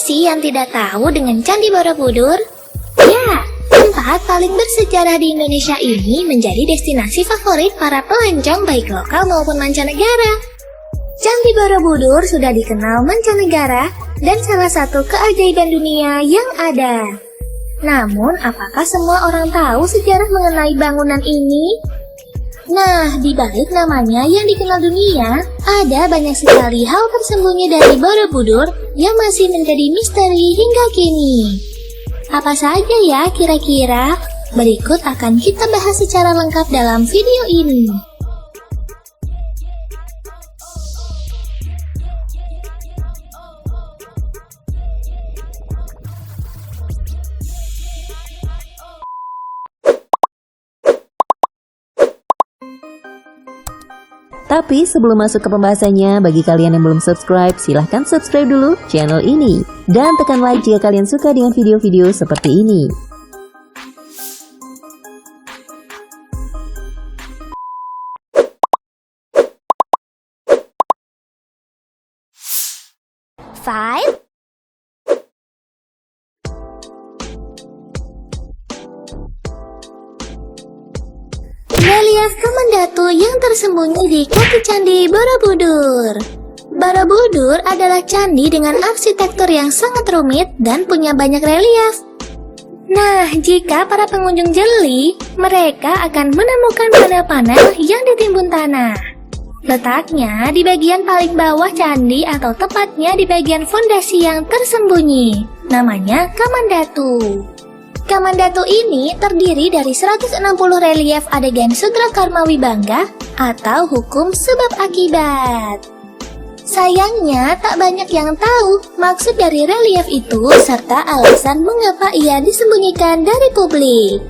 sih yang tidak tahu dengan Candi Borobudur? Ya, tempat paling bersejarah di Indonesia ini menjadi destinasi favorit para pelancong baik lokal maupun mancanegara. Candi Borobudur sudah dikenal mancanegara dan salah satu keajaiban dunia yang ada. Namun, apakah semua orang tahu sejarah mengenai bangunan ini? Nah, di balik namanya yang dikenal dunia, ada banyak sekali hal tersembunyi dari Borobudur yang masih menjadi misteri hingga kini. Apa saja ya kira-kira? Berikut akan kita bahas secara lengkap dalam video ini. Tapi sebelum masuk ke pembahasannya, bagi kalian yang belum subscribe, silahkan subscribe dulu channel ini. Dan tekan like jika kalian suka dengan video-video seperti ini. Five. Relief Kamandatu yang tersembunyi di kaki Candi Borobudur. Borobudur adalah candi dengan arsitektur yang sangat rumit dan punya banyak relief. Nah, jika para pengunjung jeli, mereka akan menemukan panel-panel yang ditimbun tanah. Letaknya di bagian paling bawah candi atau tepatnya di bagian fondasi yang tersembunyi. Namanya Kamandatu. Kamandatu ini terdiri dari 160 relief adegan Sutra Karma Wibangga atau hukum sebab akibat. Sayangnya tak banyak yang tahu maksud dari relief itu serta alasan mengapa ia disembunyikan dari publik.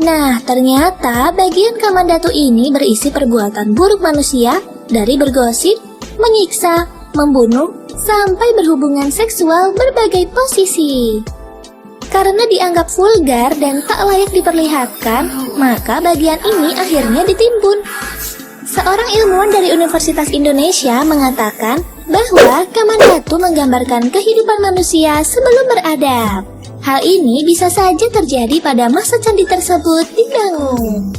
Nah, ternyata bagian Kamandatu ini berisi perbuatan buruk manusia dari bergosip, menyiksa, membunuh, sampai berhubungan seksual berbagai posisi. Karena dianggap vulgar dan tak layak diperlihatkan, maka bagian ini akhirnya ditimbun. Seorang ilmuwan dari Universitas Indonesia mengatakan bahwa Kamandatu menggambarkan kehidupan manusia sebelum beradab. Hal ini bisa saja terjadi pada masa candi tersebut dibangun.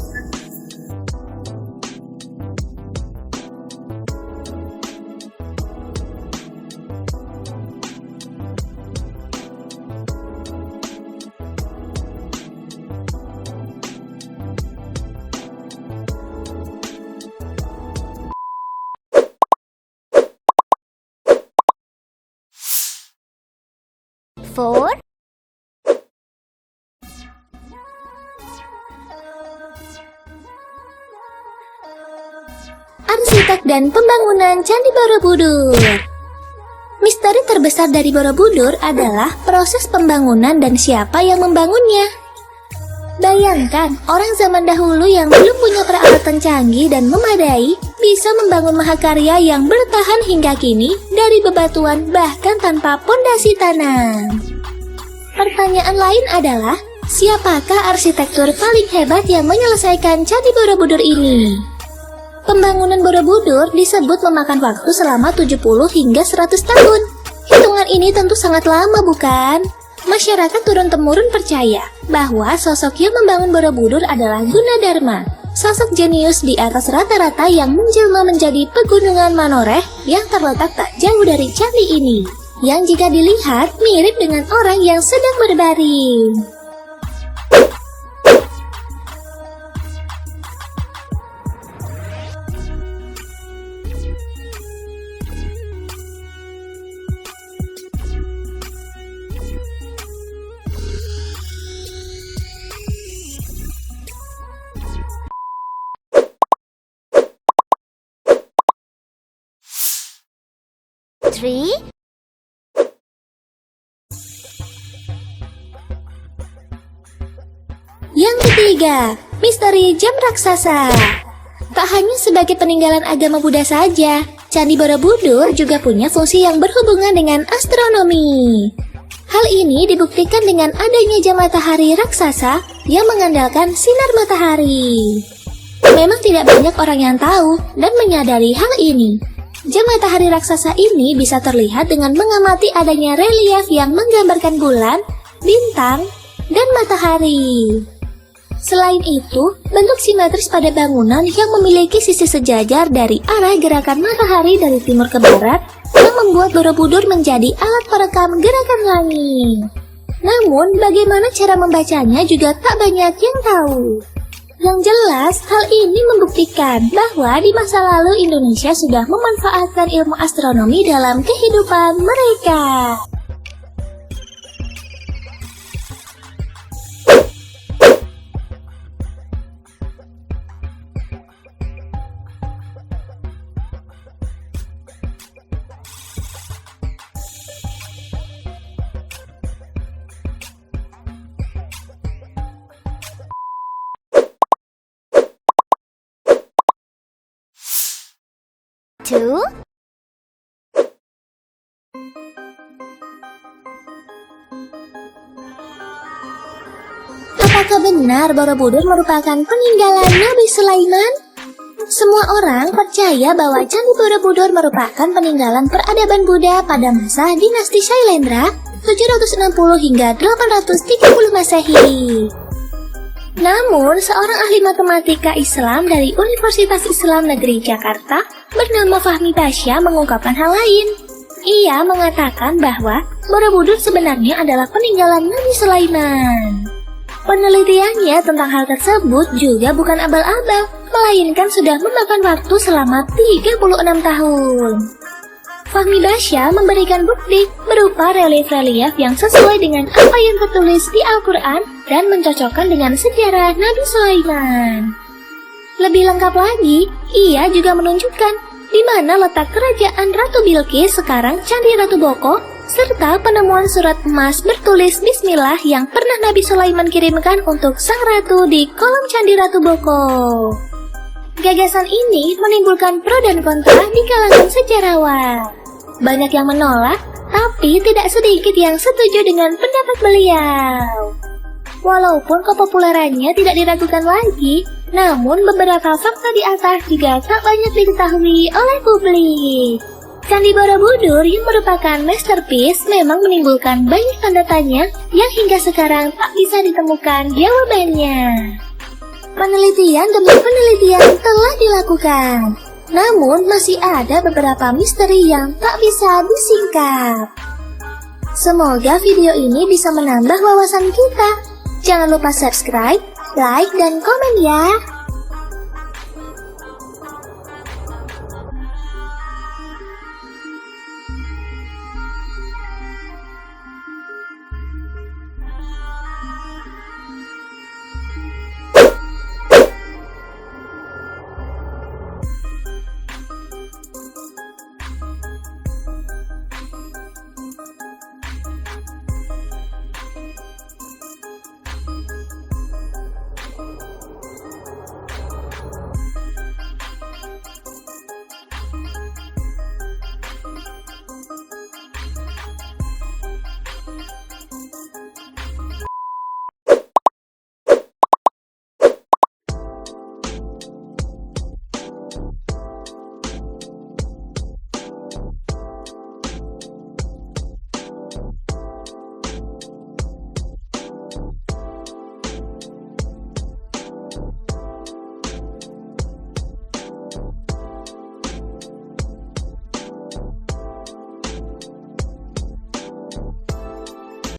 Four. Arsitek dan pembangunan Candi Borobudur. Misteri terbesar dari Borobudur adalah proses pembangunan dan siapa yang membangunnya. Bayangkan, orang zaman dahulu yang belum punya peralatan canggih dan memadai bisa membangun mahakarya yang bertahan hingga kini dari bebatuan bahkan tanpa pondasi tanah. Pertanyaan lain adalah, siapakah arsitektur paling hebat yang menyelesaikan Candi Borobudur ini? Pembangunan Borobudur disebut memakan waktu selama 70 hingga 100 tahun. Hitungan ini tentu sangat lama, bukan? Masyarakat turun-temurun percaya bahwa sosok yang membangun Borobudur adalah Gunadarma, sosok jenius di atas rata-rata yang menjelma menjadi pegunungan Manoreh yang terletak tak jauh dari candi ini, yang jika dilihat mirip dengan orang yang sedang berbaring. Three. Yang ketiga, misteri jam raksasa. Tak hanya sebagai peninggalan agama Buddha saja, Candi Borobudur juga punya fungsi yang berhubungan dengan astronomi. Hal ini dibuktikan dengan adanya jam matahari raksasa yang mengandalkan sinar matahari. Memang tidak banyak orang yang tahu dan menyadari hal ini. Jam matahari raksasa ini bisa terlihat dengan mengamati adanya relief yang menggambarkan bulan, bintang, dan matahari. Selain itu, bentuk simetris pada bangunan yang memiliki sisi sejajar dari arah gerakan matahari dari timur ke barat yang membuat Borobudur menjadi alat perekam gerakan langit. Namun, bagaimana cara membacanya juga tak banyak yang tahu. Yang jelas, hal ini membuktikan bahwa di masa lalu Indonesia sudah memanfaatkan ilmu astronomi dalam kehidupan mereka. Apakah benar Borobudur merupakan peninggalan Nabi Sulaiman? Semua orang percaya bahwa Candi Borobudur merupakan peninggalan peradaban Buddha pada masa dinasti Shailendra 760 hingga 830 Masehi. Namun, seorang ahli matematika Islam dari Universitas Islam Negeri Jakarta bernama Fahmi Pasha mengungkapkan hal lain. Ia mengatakan bahwa Borobudur sebenarnya adalah peninggalan Nabi Sulaiman. Penelitiannya tentang hal tersebut juga bukan abal-abal, melainkan sudah memakan waktu selama 36 tahun. Fahmi Pasha memberikan bukti berupa relief-relief yang sesuai dengan apa yang tertulis di Al-Quran dan mencocokkan dengan sejarah Nabi Sulaiman. Lebih lengkap lagi, ia juga menunjukkan di mana letak kerajaan Ratu Bilqis sekarang Candi Ratu Boko, serta penemuan surat emas bertulis Bismillah yang pernah Nabi Sulaiman kirimkan untuk sang ratu di kolom Candi Ratu Boko. Gagasan ini menimbulkan pro dan kontra di kalangan sejarawan. Banyak yang menolak, tapi tidak sedikit yang setuju dengan pendapat beliau. Walaupun kepopulerannya tidak diragukan lagi, namun beberapa fakta di atas juga tak banyak diketahui oleh publik. Candi Borobudur yang merupakan masterpiece memang menimbulkan banyak tanda tanya yang hingga sekarang tak bisa ditemukan jawabannya. Penelitian demi penelitian telah dilakukan, namun masih ada beberapa misteri yang tak bisa disingkap. Semoga video ini bisa menambah wawasan kita. Jangan lupa subscribe, like, dan komen ya.